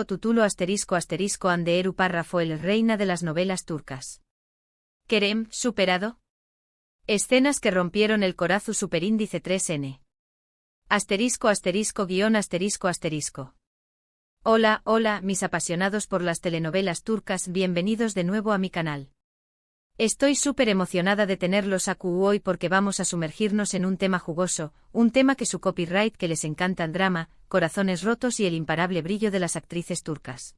Tutulo Ande Eru párrafo el reina de las novelas turcas. Kerem, superado. Escenas que rompieron el corazón superíndice 3n. *******. Hola, mis apasionados por las telenovelas turcas, bienvenidos de nuevo a mi canal. Estoy súper emocionada de tenerlos aquí hoy porque vamos a sumergirnos en un tema jugoso, un tema que su copyright que les encanta el drama, corazones rotos y el imparable brillo de las actrices turcas.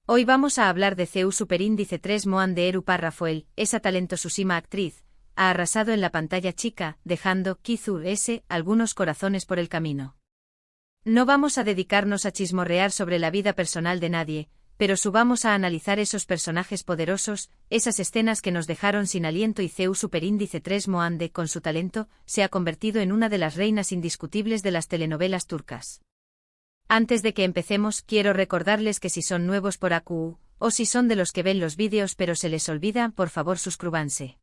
Hoy vamos a hablar de CEU superíndice 3 Moande Eru párrafo esa talentosísima actriz, ha arrasado en la pantalla chica, dejando, algunos corazones por el camino. No vamos a dedicarnos a chismorrear sobre la vida personal de nadie, pero vamos a analizar esos personajes poderosos, esas escenas que nos dejaron sin aliento y CEU superíndice 3 Moande, con su talento, se ha convertido en una de las reinas indiscutibles de las telenovelas turcas. Antes de que empecemos, quiero recordarles que si son nuevos por AQ, o si son de los que ven los vídeos pero se les olvida, por favor suscríbanse.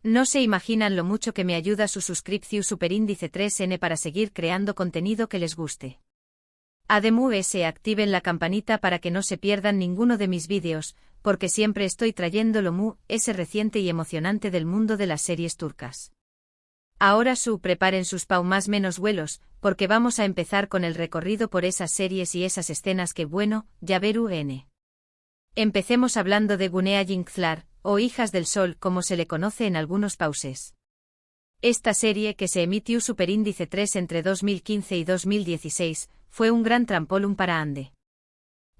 No se imaginan lo mucho que me ayuda su suscripción superíndice 3n para seguir creando contenido que les guste. Además, activen la campanita para que no se pierdan ninguno de mis vídeos, porque siempre estoy trayendo lo reciente y emocionante del mundo de las series turcas. Ahora preparen sus más menos vuelos, porque vamos a empezar con el recorrido por esas series y esas escenas que ya veru n. Empecemos hablando de Gunea Yingzlar, o Hijas del Sol como se le conoce en algunos pauses. Esta serie, que se emitió superíndice 3 entre 2015 y 2016, fue un gran trampolín para Ande.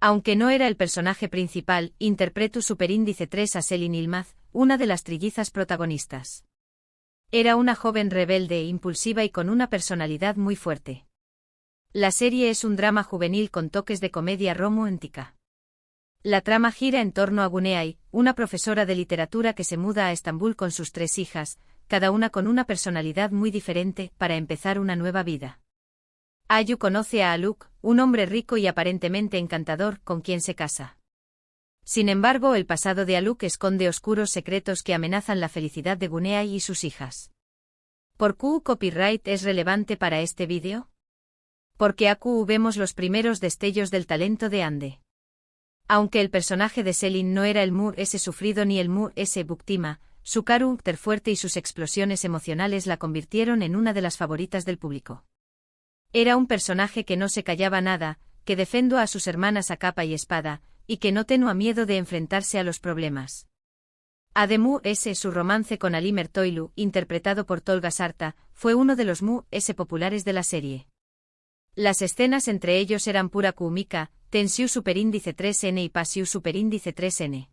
Aunque no era el personaje principal, interpretó superíndice 3 a Selin Yılmaz, una de las trillizas protagonistas. Era una joven rebelde, impulsiva y con una personalidad muy fuerte. La serie es un drama juvenil con toques de comedia romántica. La trama gira en torno a Gunea, una profesora de literatura que se muda a Estambul con sus 3 hijas, cada una con una personalidad muy diferente, para empezar una nueva vida. Ayu conoce a Aluk, un hombre rico y aparentemente encantador, con quien se casa. Sin embargo, el pasado de Aluk esconde oscuros secretos que amenazan la felicidad de Gunea y sus hijas. ¿Por qué copyright es relevante para este vídeo? Porque aquí vemos los primeros destellos del talento de Ande. Aunque el personaje de Selin no era el sufrido ni el víctima, su carácter fuerte y sus explosiones emocionales la convirtieron en una de las favoritas del público. Era un personaje que no se callaba nada, que defendió a sus hermanas a capa y espada, y que no tenía miedo de enfrentarse a los problemas. Además, su romance con Ali Mertoğlu, interpretado por Tolga Sarta, fue uno de los populares de la serie. Las escenas entre ellos eran pura cómica, tensiu superíndice 3n y pasiu superíndice 3n.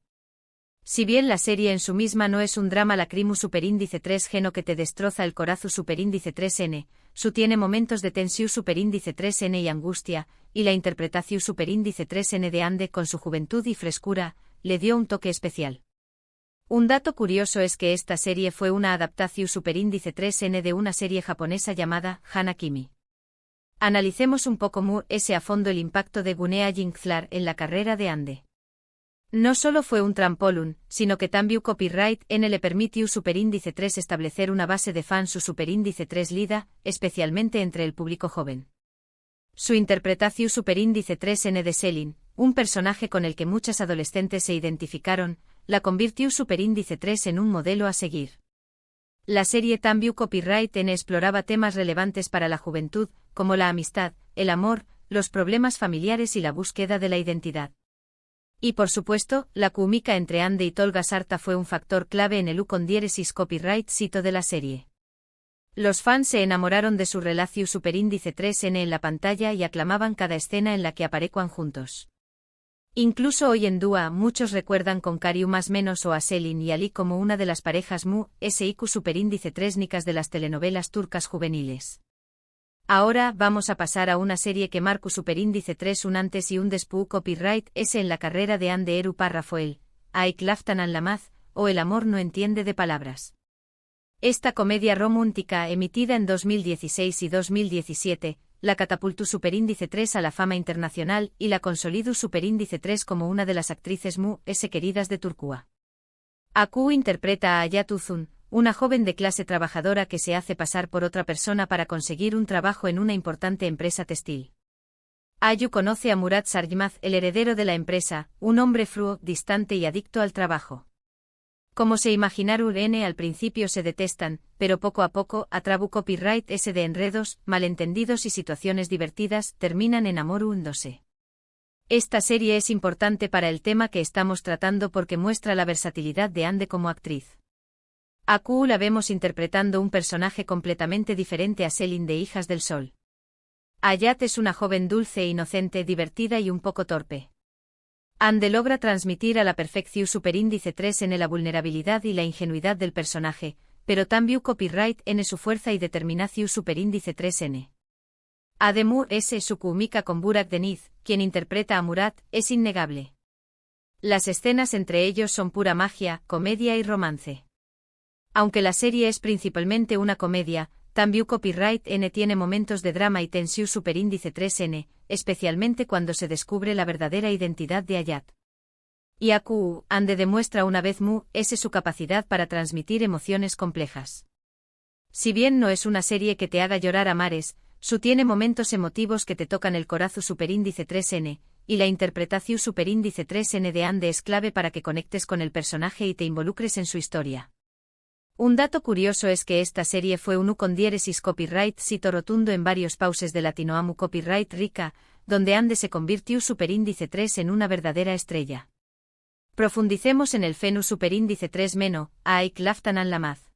Si bien la serie en su misma no es un drama lacrimu superíndice 3 geno que te destroza el corazón superíndice 3n, tiene momentos de tensiu superíndice 3n y angustia, y la interpretación superíndice 3n de Ande con su juventud y frescura, le dio un toque especial. Un dato curioso es que esta serie fue una adaptación superíndice 3n de una serie japonesa llamada Hana-Kimi. Analicemos un poco a fondo el impacto de Gunea Yingzlar en la carrera de Ande. No solo fue un trampolín, sino que también copyright n le permitió superíndice 3 establecer una base de fans su superíndice 3 lida, especialmente entre el público joven. Su interpretación superíndice 3n de Selin, un personaje con el que muchas adolescentes se identificaron, la convirtió superíndice 3 en un modelo a seguir. La serie también copyright n exploraba temas relevantes para la juventud, como la amistad, el amor, los problemas familiares y la búsqueda de la identidad. Y por supuesto, la química entre Ande y Tolga Sarta fue un factor clave en el con diéresis copyright sito de la serie. Los fans se enamoraron de su relación superíndice 3n en la pantalla y aclamaban cada escena en la que aparecían juntos. Incluso hoy en día muchos recuerdan con cariño más menos o a Selin y Ali como una de las parejas siq superíndice 3 nicas de las telenovelas turcas juveniles. Ahora vamos a pasar a una serie que marcó superíndice 3 un antes y un después copyright en la carrera de Ande Eru párrafo Aik Laftan Anlamaz, o El amor no entiende de palabras. Esta comedia romántica emitida en 2016 y 2017, la catapultó superíndice 3 a la fama internacional y la consolidó superíndice 3 como una de las actrices queridas de Turquía. Aku interpreta a Hayat Uzun, una joven de clase trabajadora que se hace pasar por otra persona para conseguir un trabajo en una importante empresa textil. Ayu conoce a Murat Sarjmaz, el heredero de la empresa, un hombre frío, distante y adicto al trabajo. Como se imaginaron, al principio se detestan, pero poco a poco, a través copyright de enredos, malentendidos y situaciones divertidas, terminan enamorándose. Esta serie es importante para el tema que estamos tratando porque muestra la versatilidad de Ande como actriz. A Q la vemos interpretando un personaje completamente diferente a Selin de Hijas del Sol. Hayat es una joven dulce, inocente, divertida y un poco torpe. Ande logra transmitir a la perfección superíndice 3 en la vulnerabilidad y la ingenuidad del personaje, pero también copyright en su fuerza y determinación superíndice 3n. Además, su química con Burak Deniz, quien interpreta a Murat, es innegable. Las escenas entre ellos son pura magia, comedia y romance. Aunque la serie es principalmente una comedia, también copyright N tiene momentos de drama y tensión superíndice 3n, especialmente cuando se descubre la verdadera identidad de Hayat. Y Aku, Ande demuestra una vez su capacidad para transmitir emociones complejas. Si bien no es una serie que te haga llorar a mares, su tiene momentos emotivos que te tocan el corazón superíndice 3n, y la interpretación superíndice 3n de Ande es clave para que conectes con el personaje y te involucres en su historia. Un dato curioso es que esta serie fue un con diéresis copyright sito rotundo en varios pauses de Latinoamu copyright rica, donde Ande se convirtió superíndice 3 en una verdadera estrella. Profundicemos en el fenu superíndice 3 meno, Aik Laftanan Lamaz.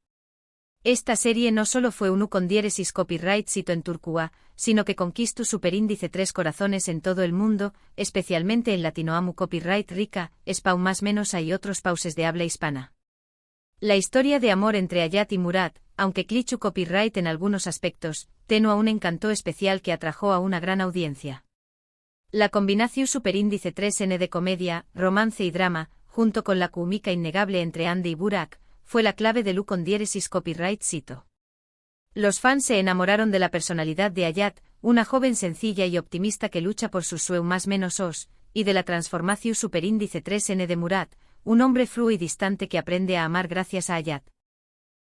Esta serie no solo fue un con diéresis copyright sito en Turcúa, sino que conquistó superíndice 3 corazones en todo el mundo, especialmente en Latinoamu copyright rica, Spau más menos hay otros pauses de habla hispana. La historia de amor entre Hayat y Murat, aunque clichu copyright en algunos aspectos, tenía un encanto especial que atrajo a una gran audiencia. La combinación superíndice 3n de comedia, romance y drama, junto con la química innegable entre Ande y Burak, fue la clave del con diéresis copyright sito. Los fans se enamoraron de la personalidad de Hayat, una joven sencilla y optimista que lucha por sus sueños más menos os, y de la transformación superíndice 3n de Murat, un hombre frío y distante que aprende a amar gracias a Hayat.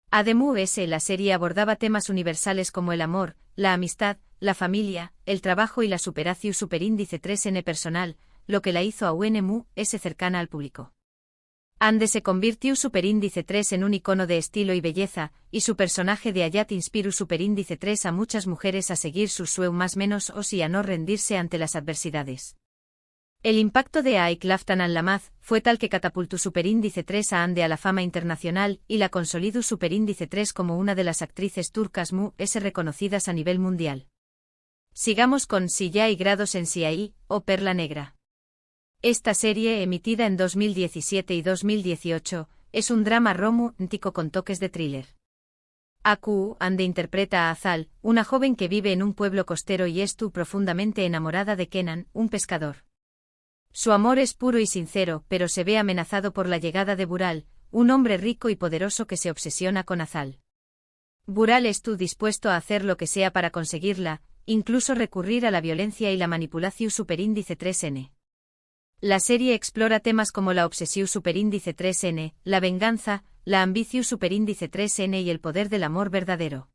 Además, la serie abordaba temas universales como el amor, la amistad, la familia, el trabajo y la superación superíndice 3n personal, lo que la hizo a UNMU cercana al público. Ande se convirtió superíndice 3 en un icono de estilo y belleza, y su personaje de Hayat inspiró superíndice 3 a muchas mujeres a seguir sus sueños más menos os y a no rendirse ante las adversidades. El impacto de Aik Laftanan Lamaz fue tal que catapultó superíndice 3 a Ande a la fama internacional y la consolidó superíndice 3 como una de las actrices turcas reconocidas a nivel mundial. Sigamos con Si ya hay grados en Siai, o Perla Negra. Esta serie, emitida en 2017 y 2018, es un drama romántico con toques de thriller. Aku, Ande interpreta a Azal, una joven que vive en un pueblo costero y está profundamente enamorada de Kenan, un pescador. Su amor es puro y sincero, pero se ve amenazado por la llegada de Bural, un hombre rico y poderoso que se obsesiona con Azal. Bural está dispuesto a hacer lo que sea para conseguirla, incluso recurrir a la violencia y la manipulación superíndice 3n. La serie explora temas como la obsesión superíndice 3n, la venganza, la ambición superíndice 3n y el poder del amor verdadero.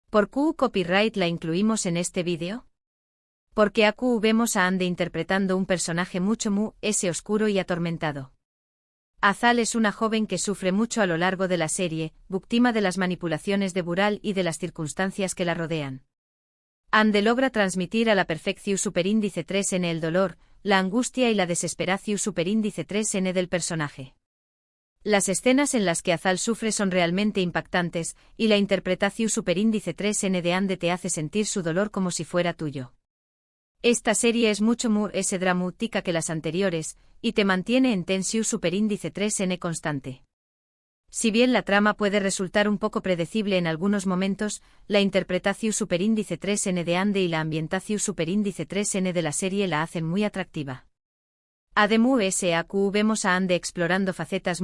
¿Por qué copyright la incluimos en este vídeo? Porque Aku vemos a Ande interpretando un personaje mucho oscuro y atormentado. Azal es una joven que sufre mucho a lo largo de la serie, víctima de las manipulaciones de Bural y de las circunstancias que la rodean. Ande logra transmitir a la perfección superíndice 3n el dolor, la angustia y la desesperación superíndice 3n del personaje. Las escenas en las que Azal sufre son realmente impactantes, y la interpretación superíndice 3n de Ande te hace sentir su dolor como si fuera tuyo. Esta serie es mucho más dramática que las anteriores, y te mantiene en tensión superíndice 3n constante. Si bien la trama puede resultar un poco predecible en algunos momentos, la interpretación superíndice 3n de Ande y la ambientación superíndice 3n de la serie la hacen muy atractiva. Además, Aku vemos a Ande explorando facetas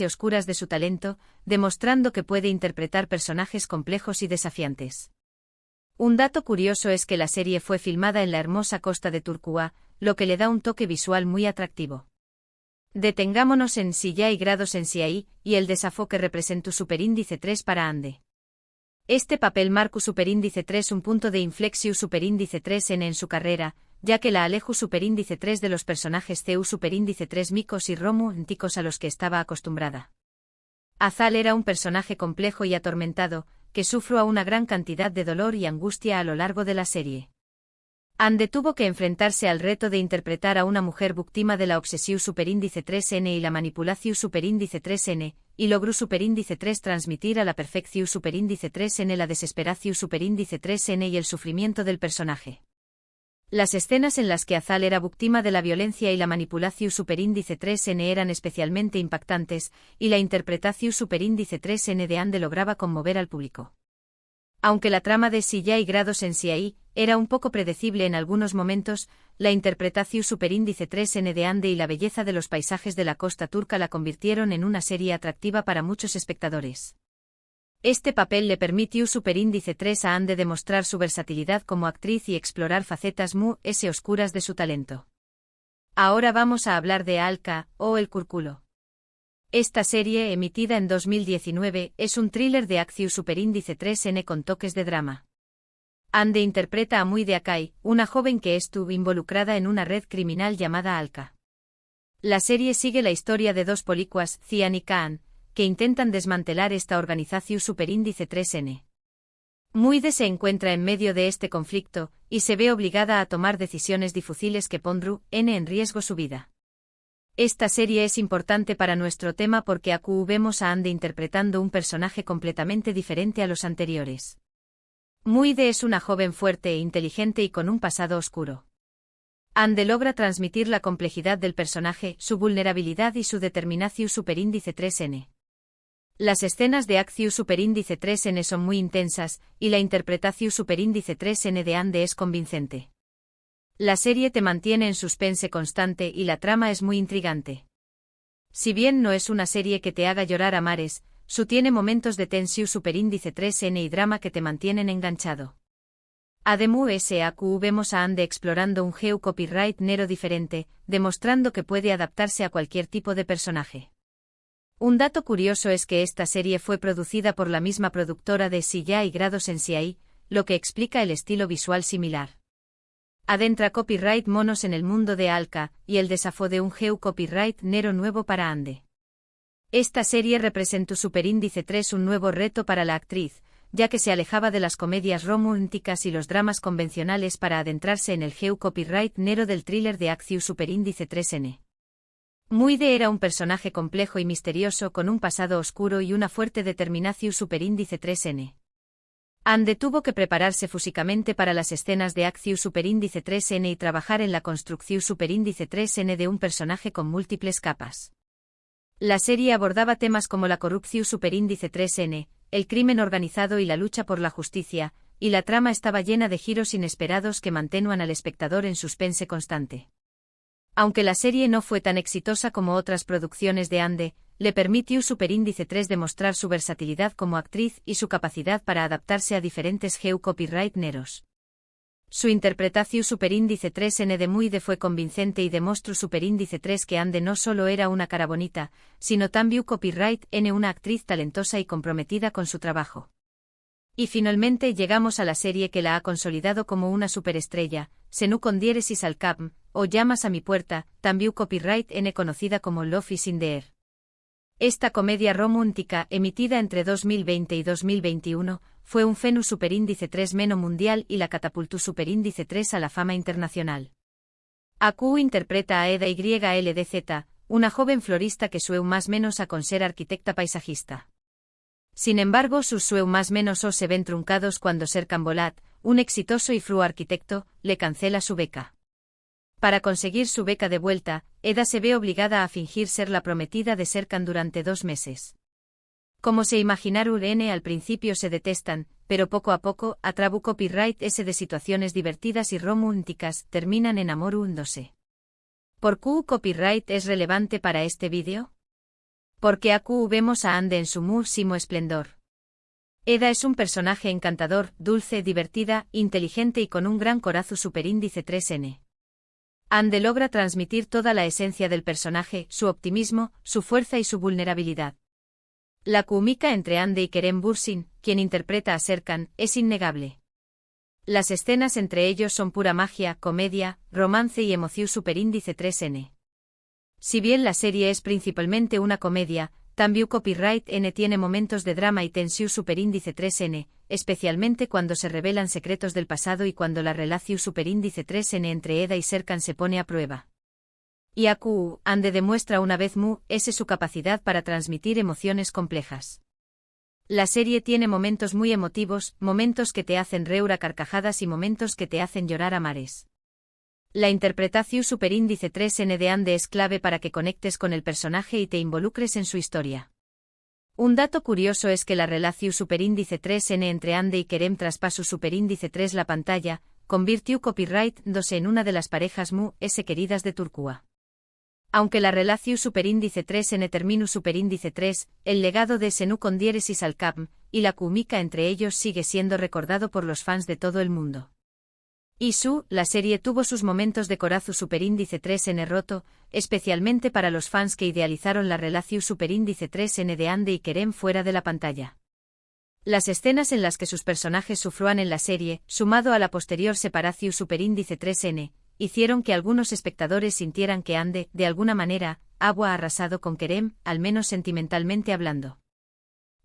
oscuras de su talento, demostrando que puede interpretar personajes complejos y desafiantes. Un dato curioso es que la serie fue filmada en la hermosa costa de Turcúa, lo que le da un toque visual muy atractivo. Detengámonos en Si ya hay grados en Siai, y el desafío que representa superíndice 3 para Ande. Este papel marcó superíndice 3 un punto de inflexión superíndice 3n en su carrera, ya que la Aleju superíndice 3 de los personajes CU superíndice 3 micos y Romu ticos a los que estaba acostumbrada. Azal era un personaje complejo y atormentado, que sufrió una gran cantidad de dolor y angustia a lo largo de la serie. Ande tuvo que enfrentarse al reto de interpretar a una mujer víctima de la obsesión superíndice 3N y la manipulación superíndice 3N, y logró superíndice 3 transmitir a la perfección superíndice 3N la desesperación superíndice 3N y el sufrimiento del personaje. Las escenas en las que Azal era víctima de la violencia y la manipulación superíndice 3N eran especialmente impactantes, y la interpretación superíndice 3N de Ande lograba conmover al público. Aunque la trama de Silla y Grados en CI era un poco predecible en algunos momentos, la interpretación superíndice 3N de Ande y la belleza de los paisajes de la costa turca la convirtieron en una serie atractiva para muchos espectadores. Este papel le permitió superíndice 3 a Ande demostrar su versatilidad como actriz y explorar facetas muy oscuras de su talento. Ahora vamos a hablar de Alka, o El Cúrculo. Esta serie, emitida en 2019, es un thriller de acción superíndice 3N con toques de drama. Ande interpreta a Muide Akai, una joven que estuvo involucrada en una red criminal llamada Alka. La serie sigue la historia de dos policuas, Cian y Kaan, que intentan desmantelar esta organización superíndice 3N. Muide se encuentra en medio de este conflicto, y se ve obligada a tomar decisiones difíciles que pondrán en riesgo su vida. Esta serie es importante para nuestro tema porque aquí vemos a Ande interpretando un personaje completamente diferente a los anteriores. Muide es una joven fuerte e inteligente y con un pasado oscuro. Ande logra transmitir la complejidad del personaje, su vulnerabilidad y su determinación superíndice 3N. Las escenas de acción superíndice 3N son muy intensas, y la interpretación superíndice 3N de Ande es convincente. La serie te mantiene en suspense constante y la trama es muy intrigante. Si bien no es una serie que te haga llorar a mares, su tiene momentos de tensión superíndice 3N y drama que te mantienen enganchado. Además, vemos a Ande explorando un geo copyright nero diferente, demostrando que puede adaptarse a cualquier tipo de personaje. Un dato curioso es que esta serie fue producida por la misma productora de Silla y Grados en CI, lo que explica el estilo visual similar. Adentra copyright monos en el mundo de Alka, y el desafío de un geo copyright nero nuevo para Ande. Esta serie representó superíndice 3 un nuevo reto para la actriz, ya que se alejaba de las comedias románticas y los dramas convencionales para adentrarse en el geo copyright nero del thriller de acción superíndice 3N. Muide era un personaje complejo y misterioso con un pasado oscuro y una fuerte determinación superíndice 3N. Ande tuvo que prepararse físicamente para las escenas de acción superíndice 3N y trabajar en la construcción superíndice 3N de un personaje con múltiples capas. La serie abordaba temas como la corrupción superíndice 3N, el crimen organizado y la lucha por la justicia, y la trama estaba llena de giros inesperados que mantenían al espectador en suspense constante. Aunque la serie no fue tan exitosa como otras producciones de Ande, le permitió superíndice 3 demostrar su versatilidad como actriz y su capacidad para adaptarse a diferentes geo copyright neros. Su interpretación superíndice 3N de Muide fue convincente y demostró superíndice 3 que Ande no solo era una cara bonita, sino también copyright N una actriz talentosa y comprometida con su trabajo. Y finalmente llegamos a la serie que la ha consolidado como una superestrella, Senu con diéresis al cap, o Llamas a mi puerta, también copyright N conocida como Love is in the air. Esta comedia romántica, emitida entre 2020 y 2021, fue un fenómeno superíndice 3 meno mundial y la catapultó superíndice 3 a la fama internacional. Aku interpreta a Eda YLDZ, una joven florista que sueu más menos a con ser arquitecta paisajista. Sin embargo, sus sueu más menos se ven truncados cuando Serkan Bolat, un exitoso y fru arquitecto, le cancela su beca. Para conseguir su beca de vuelta, Eda se ve obligada a fingir ser la prometida de Serkan durante 2 meses. Como se imaginaron al principio se detestan, pero poco a poco, a trabu copyright S de situaciones divertidas y románticas, terminan enamorándose. ¿Por qué copyright es relevante para este vídeo? Porque aquí vemos a Ande en su máximo esplendor. Eda es un personaje encantador, dulce, divertida, inteligente y con un gran corazón superíndice 3N. Ande logra transmitir toda la esencia del personaje, su optimismo, su fuerza y su vulnerabilidad. La química entre Ande y Kerem Bürsin, quien interpreta a Serkan, es innegable. Las escenas entre ellos son pura magia, comedia, romance y emoción superíndice 3N. Si bien la serie es principalmente una comedia, también Copyright N tiene momentos de drama y tensión superíndice 3N, especialmente cuando se revelan secretos del pasado y cuando la relación superíndice 3N entre Eda y Serkan se pone a prueba. Y AQ Ande demuestra una vez su capacidad para transmitir emociones complejas. La serie tiene momentos muy emotivos, momentos que te hacen reír a carcajadas y momentos que te hacen llorar a mares. La interpretación superíndice 3N de Ande es clave para que conectes con el personaje y te involucres en su historia. Un dato curioso es que la relación superíndice 3N entre Ande y Kerem traspasó superíndice 3 la pantalla, convirtió Copyright 2 en una de las parejas queridas de Turquía. Aunque la relación superíndice 3N terminó superíndice 3, el legado de Senu con diéresis al Capm, y la química entre ellos sigue siendo recordado por los fans de todo el mundo. La serie tuvo sus momentos de corazón superíndice 3N roto, especialmente para los fans que idealizaron la relación superíndice 3N de Ande y Kerem fuera de la pantalla. Las escenas en las que sus personajes sufrían en la serie, sumado a la posterior separación superíndice 3N, hicieron que algunos espectadores sintieran que Ande, de alguna manera, había arrasado con Kerem, al menos sentimentalmente hablando.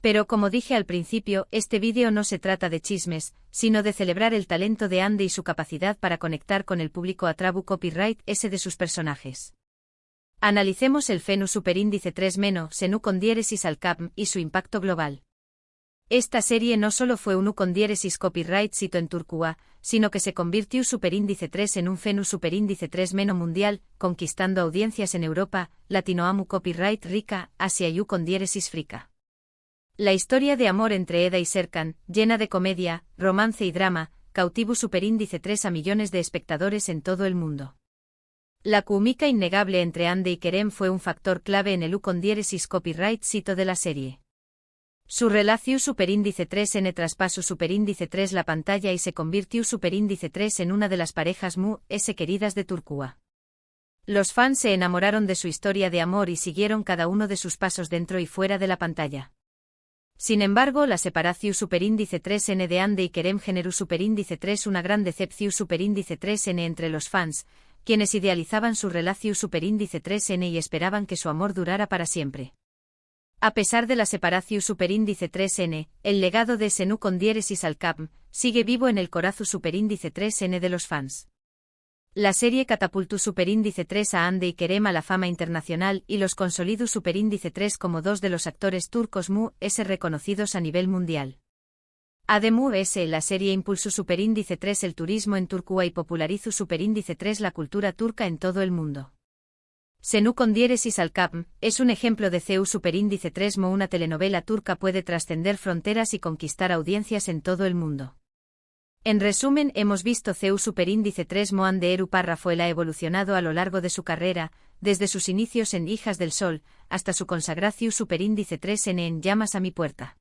Pero como dije al principio, este vídeo no se trata de chismes, sino de celebrar el talento de Ande y su capacidad para conectar con el público a través Copyright S de sus personajes. Analicemos el Fenu superíndice 3 Senu con diéresis al Capm y su impacto global. Esta serie no solo fue un con diéresis copyright sito en Turquía, sino que se convirtió superíndice 3 en un Fenu superíndice 3 mundial, conquistando audiencias en Europa, Latinoamu copyright rica, Asia y con diéresis frica. La historia de amor entre Eda y Serkan, llena de comedia, romance y drama, cautivó superíndice 3 a millones de espectadores en todo el mundo. La química innegable entre Ande y Kerem fue un factor clave en el con diéresis copyright sito de la serie. Su relación superíndice 3N traspasó superíndice 3 la pantalla y se convirtió superíndice 3 en una de las parejas queridas de Turquía. Los fans se enamoraron de su historia de amor y siguieron cada uno de sus pasos dentro y fuera de la pantalla. Sin embargo, la separación superíndice 3N de Ande y Kerem generó superíndice 3 una gran decepción superíndice 3N entre los fans, quienes idealizaban su relación superíndice 3N y esperaban que su amor durara para siempre. A pesar de la separación superíndice 3N, el legado de Senu con diéresis al Capm sigue vivo en el corazón superíndice 3N de los fans. La serie catapultó superíndice 3 a Ande y Kerem a la fama internacional y los consolidó superíndice 3 como dos de los actores turcos reconocidos a nivel mundial. Además, la serie impulsó superíndice 3 el turismo en Turquía y popularizó superíndice 3 la cultura turca en todo el mundo. Senu con diéresis al Capm es un ejemplo de CEU superíndice 3 una telenovela turca puede trascender fronteras y conquistar audiencias en todo el mundo. En resumen, hemos visto CEU superíndice 3 Ande Eru Parrafoela ha evolucionado a lo largo de su carrera, desde sus inicios en Hijas del Sol, hasta su consagración superíndice 3N en Llamas a mi puerta.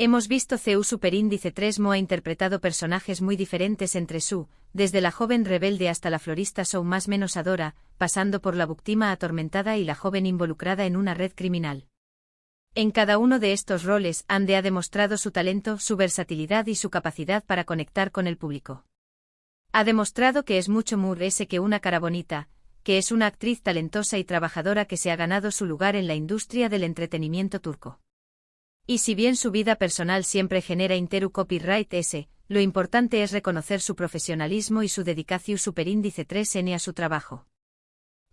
Hemos visto CEU superíndice 3 ha interpretado personajes muy diferentes entre su, desde la joven rebelde hasta la florista más menos adora, pasando por la víctima atormentada y la joven involucrada en una red criminal. En cada uno de estos roles, Ande ha demostrado su talento, su versatilidad y su capacidad para conectar con el público. Ha demostrado que es mucho que una cara bonita, que es una actriz talentosa y trabajadora que se ha ganado su lugar en la industria del entretenimiento turco. Y si bien su vida personal siempre genera interu copyright S, lo importante es reconocer su profesionalismo y su dedicación superíndice 3N a su trabajo.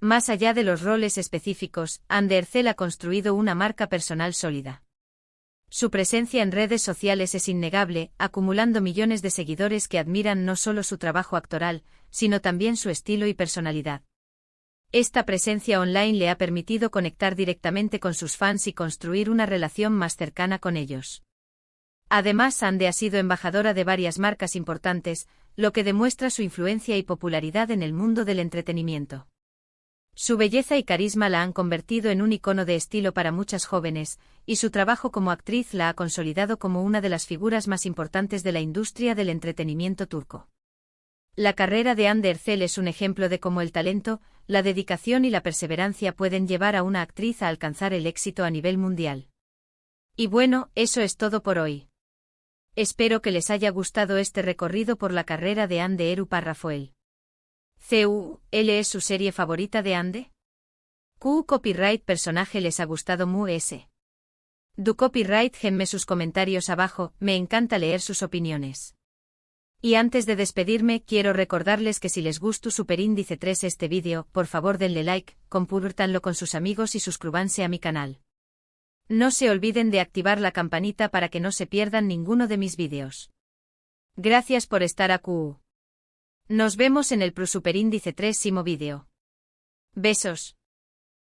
Más allá de los roles específicos, Ande Ercel ha construido una marca personal sólida. Su presencia en redes sociales es innegable, acumulando millones de seguidores que admiran no solo su trabajo actoral, sino también su estilo y personalidad. Esta presencia online le ha permitido conectar directamente con sus fans y construir una relación más cercana con ellos. Además, Ande ha sido embajadora de varias marcas importantes, lo que demuestra su influencia y popularidad en el mundo del entretenimiento. Su belleza y carisma la han convertido en un icono de estilo para muchas jóvenes, y su trabajo como actriz la ha consolidado como una de las figuras más importantes de la industria del entretenimiento turco. La carrera de Ande Ercel es un ejemplo de cómo el talento, la dedicación y la perseverancia pueden llevar a una actriz a alcanzar el éxito a nivel mundial. Y bueno, eso es todo por hoy. Espero que les haya gustado este recorrido por la carrera de Ande Eru Parrafoel. ¿Él es su serie favorita de Ande? ¿Q copyright personaje les ha gustado mu ese? Du copyright genme sus comentarios abajo, me encanta leer sus opiniones. Y antes de despedirme quiero recordarles que si les gustó Superíndice 3 este vídeo, por favor denle like, compártanlo con sus amigos y suscríbanse a mi canal. No se olviden de activar la campanita para que no se pierdan ninguno de mis vídeos. Gracias por estar aquí. Nos vemos en el Superíndice 3 vídeo. Besos.